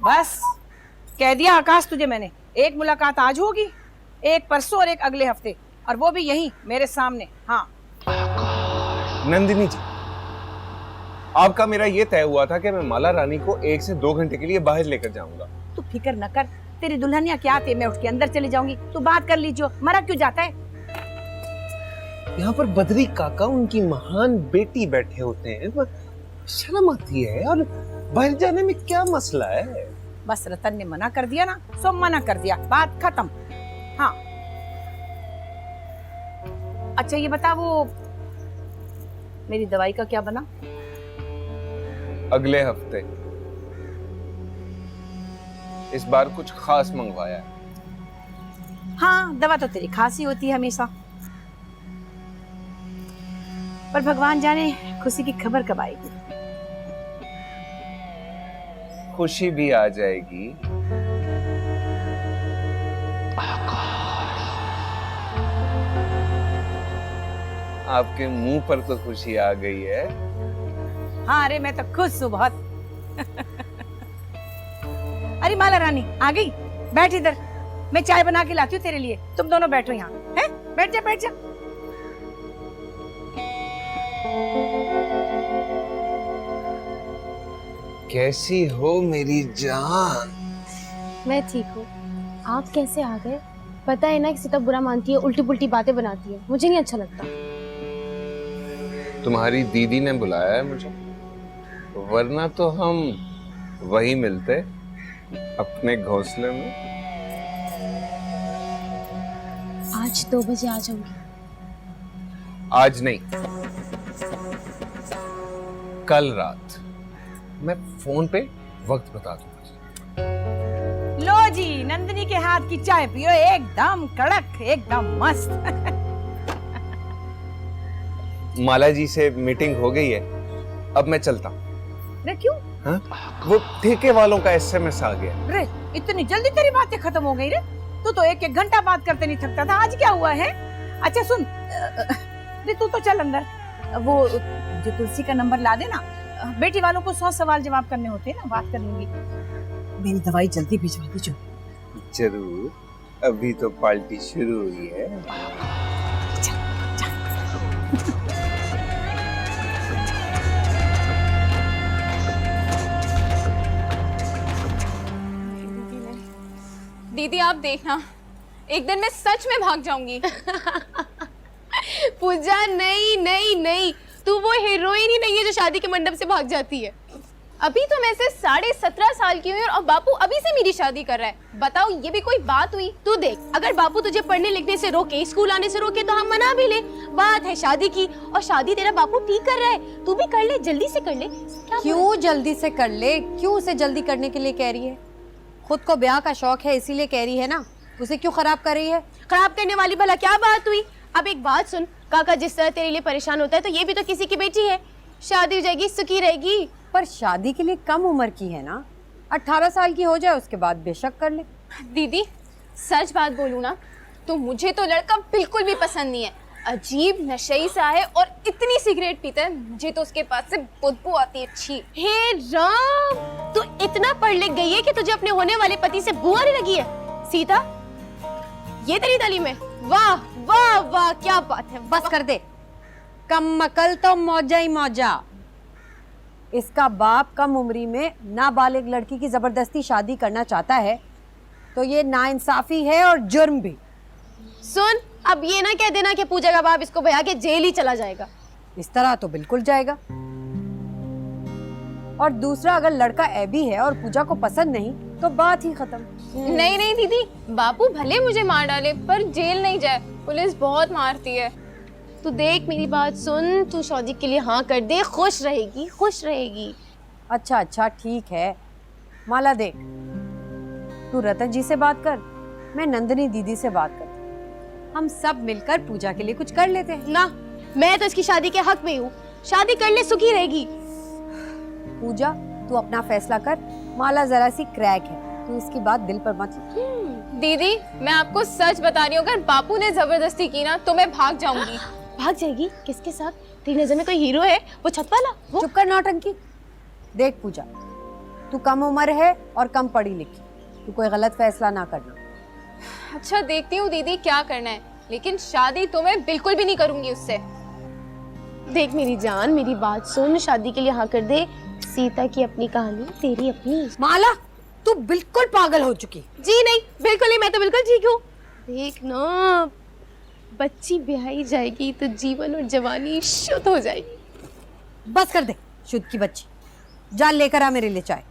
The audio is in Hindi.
बस कह दिया आकाश तुझे मैंने, एक मुलाकात आज होगी, एक परसों और एक अगले हफ्ते, और वो भी यहीं मेरे सामने। हाँ नंदिनी जी, आपका मेरा ये तय हुआ था कि मैं माला रानी को 1 से 2 घंटे के लिए बाहर लेकर जाऊंगा। तू फिक्र न कर, तेरी दुल्हनिया क्या आती है, मैं उठ के अंदर चली जाऊंगी, तू बात कर लीजिए, मरा क्यों जाता है। यहाँ पर बद्री काका उनकी महान बेटी बैठे होते हैं, शर्म आती है, और बाहर जाने में क्या मसला है। बस रतन ने मना कर दिया ना, सो मना कर दिया, बात खत्म। हाँ अच्छा ये बता, वो मेरी दवाई का क्या बना? अगले हफ्ते। इस बार कुछ खास मंगवाया है। हाँ दवा तो तेरी खासी होती है हमेशा, पर भगवान जाने खुशी की खबर कब आएगी। खुशी भी आ जाएगी। आपके मुंह पर तो खुशी आ गई है। हाँ अरे मैं तो खुश हूँ बहुत। अरे माला रानी आ गई, बैठ इधर, मैं चाय बना के लाती हूँ तेरे लिए, तुम दोनों बैठो यहाँ। हैं? बैठ जा बैठ जा। कैसी हो मेरी जान? मैं ठीक हूँ, आप कैसे आ गए? पता है ना कि सीता बुरा मानती है, उल्टी पुल्टी बातें बनाती है, मुझे नहीं अच्छा लगता। तुम्हारी दीदी ने बुलाया है मुझे, वरना तो हम वही मिलते अपने घोंसले में। आज 2 बजे आ जाऊंगी। आज नहीं, कल रात मैं फोन पे वक्त बता दूंगा। लो जी, नंदिनी के हाथ की चाय पियो, एकदम कड़क, एकदम मस्त। माला जी से मीटिंग हो गई है, अब मैं चलता हूँ। अरे क्यों? हाँ? वो ठेके वालों का SMS आ गया। अरे इतनी जल्दी तेरी बातें खत्म हो गई रे? तू तो 1-1 घंटा बात करते नहीं थकता था, आज क्या हुआ है? अच्छा सुन, तू तो चल अंदर, वो जो तुलसी का नंबर ला देना, बेटी वालों को 100 सवाल जवाब करने होते हैं ना, बात कर लूंगी। मेरी दवाई जल्दी भिजवा दीजिए। जरूर, अभी तो पार्टी शुरू हुई है। दीदी आप देखना, एक दिन मैं सच में भाग जाऊंगी। पूजा नहीं नहीं नहीं, तू वो हीरोइन ही नहीं है जो शादी के मंडप से भाग जाती है। अभी तो मैं से 17.5 साल की हुई और बापू अभी से मेरी शादी कर रहा है। बताओ ये भी कोई बात हुई? तू देख, अगर बापू तुझे पढ़ने लिखने से रोके, स्कूल आने से रोके, तो हम मना भी ले। बात है शादी की, और शादी तेरा बापू ठीक कर रहा है, तू भी कर ले, जल्दी से कर ले। क्यों जल्दी से कर ले? क्यों उसे जल्दी करने के लिए कह रही है? खुद को ब्याह का शौक है इसीलिए कह रही है ना, उसे क्यों खराब कर रही है? खराब करने वाली भला क्या बात हुई? अब एक बात सुन, काका जिस तरह तेरे लिए परेशान होता है, तो ये भी तो किसी की बेटी है, शादी हो जाएगी, सुखी रहेगी। पर शादी के लिए कम उम्र की है ना, 18 साल की हो जाए उसके बाद बेशक कर ले। दीदी सच बात बोलूं ना, तो मुझे तो लड़का बिल्कुल भी पसंद नहीं है। अजीब नशेई सा है और इतनी सिगरेट पीता है, मुझे तो उसके पास से बदबू आती है। अच्छी हे राम, तू इतना पढ़ लिख गई है कि तुझे अपने होने वाले पति से बुआ आने लगी है। सीता, ये तेरी तालीम है? वाह वाह वाह, क्या बात है। बस कर दे, कम अकल तो मौजा ही मौजा। इसका बाप कम उम्री में नाबालिग लड़की की जबरदस्ती शादी करना चाहता है तो ये नाइंसाफी है और जुर्म भी। सुन, अब ये ना कह देना कि पूजा का बाप इसको भैया के जेल ही चला जाएगा। इस तरह तो बिल्कुल जाएगा। और दूसरा, अगर लड़का ऐबी है और पूजा को पसंद नहीं तो बात ही खत्म। नहीं नहीं दीदी, बापू भले मुझे मार डाले पर जेल नहीं जाए, पुलिस बहुत मारती है। तू देख मेरी बात सुन, तू शादी के लिए हाँ कर दे, खुश रहेगी खुश रहेगी। अच्छा अच्छा ठीक है। माला देख, तू रतन जी से बात कर, मैं नंदिनी दीदी से बात करती, हम सब मिलकर पूजा के लिए कुछ कर लेते हैं। ना, मैं तो इसकी शादी के हक में हूँ, शादी कर ले, सुखी रहेगी। पूजा तू अपना फैसला कर, माला जरा सी क्रैक है, तू इसकी बात दिल पर मत ले। दीदी मैं आपको सच बता रही हूँ, अगर बापू ने जबरदस्ती की ना तो मैं भाग जाऊंगी। भाग जाएगी? किसके साथ? तेरी नजर में कोई हीरो है? वो छत वाला? चुप कर नौटंकी। देख पूजा, तू कम उम्र है और कम पढ़ी लिखी, तू कोई गलत फैसला ना करना। अच्छा देखती हूँ दीदी क्या करना है, लेकिन शादी तो मैं बिल्कुल भी नहीं करूंगी उससे। देख मेरी जान, मेरी बात सुन, शादी के लिए हाँ कर दे। सीता की अपनी कहानी, तेरी अपनी। माला तू बिल्कुल पागल हो चुकी। जी नहीं, बिल्कुल नहीं, मैं तो बिल्कुल ठीक हूँ। देख ना, बच्ची ब्याही जाएगी तो जीवन और जवानी शुद्ध हो जाएगी। बस कर दे शुद्ध की बच्ची, जा लेकर आ मेरे लिए चाय।